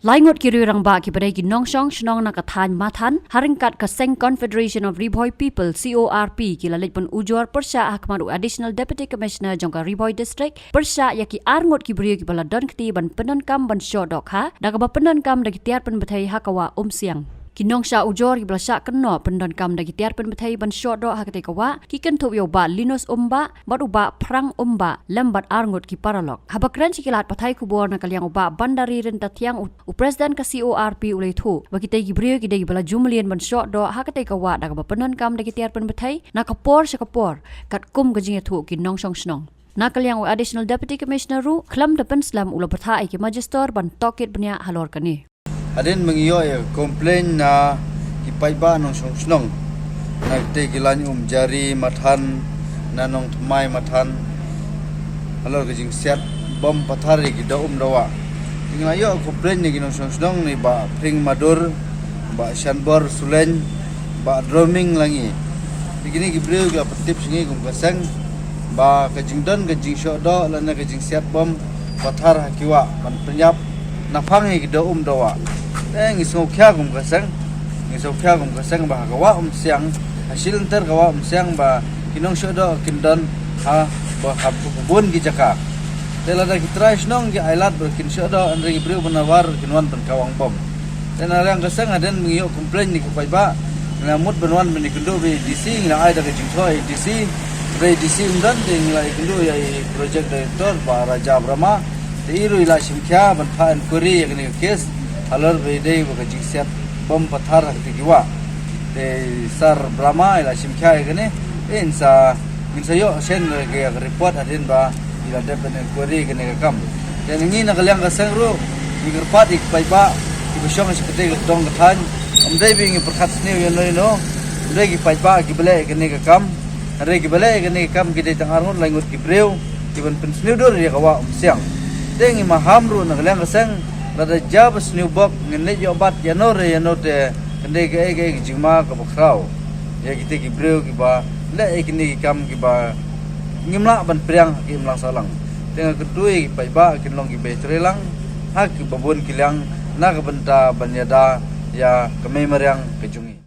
Laingot kiri rang ba ki pada ki nongsong shnong na kathan mathan haringkat ka Seng Confederation of Riboy People CORP ki lalit pun ujor persya hakmaru Additional Deputy Commissioner jongka Riboy District persya ya ki arngot ki brio ki bala don kti ban penon kam ban shodok ha daga ba penon kam dagi tiar pen bethai hakawa siang Kinong sya ujor ki blasya keno pendon kam dagi tiar pen bethai ban shodok hakate kawa ki kentu yo ba linus ba uba prang ba lembat arngot ki paralok habakran sikilat pathai kubor na kalyang uba bandari renta tiang u president ka CORP ulai thu bakite ki brio ki dagi bala jumlian ban shodok hakate kawa daga ba pendon kam dagi tiar pen bethai na kapor sakapor kat kum gajing thu ki nongsong snong Nakal yang Additional Deputy Commissioner ru klam depan slam ula berthai ki magister ban tokit benya halor kani Adin mengiyo ya komplain na kipai ba nong snong na te gilan jari mathan na nong thmai mathan alor ke jing siat bom pathari ki da dawa tingla yo komplain ni nong snong ni ba pring madur ba shanbor sulen ba drumming langi begini ki breu la patip singi kum kasang ba ke jing don ke jing shodo lana ke jing siat bom pathar hakiwa ban penyap nafangi ki da dawa ngisau kya kum kasang ba kawa siang hasil ntar kawa siang ba kinong shodo kindon ha ba habun gi jaka telada kitrai snong gi ailat ber kin shodo andre gi breu benawar kinwan pen kawang bom tena yang kasang aden mengiyo komplain ni kupai ba namut benwan ben ikundu be DC ngila ai daga jingthoi DC be DC undan de ngila ikundu ya project director ba Raja Brahma iru ila simkya ban phan kuri yakni kes alor bede baka jingsiat bom pathar haktigiwa te sar Brahma ila simkya yakni insa yo sen ge report adin ba ila depen kuri kene kam dan ngi na kalyang kasang ru igurpat ikpai ba ibusyong seperti dong kathan amdai bingi perkhat sni no amdai gi pai ba gi bele kene kam are gi bele kene kam gi de tangarun langut gi breu gi ban pensniu dor ya kawa siang dengi mahamru na kalyang kasang lada jabs new box ngene yo bat yanore yanote kende ge jingma ka bakrau ya kita ki breu ki ba le ekini kam ki ba ngimla ban priang ki mlang salang dengan kedui ki pai ba ki long ki be trelang ha ki babon kilang na ka benta banyada ya kememeriang kejungi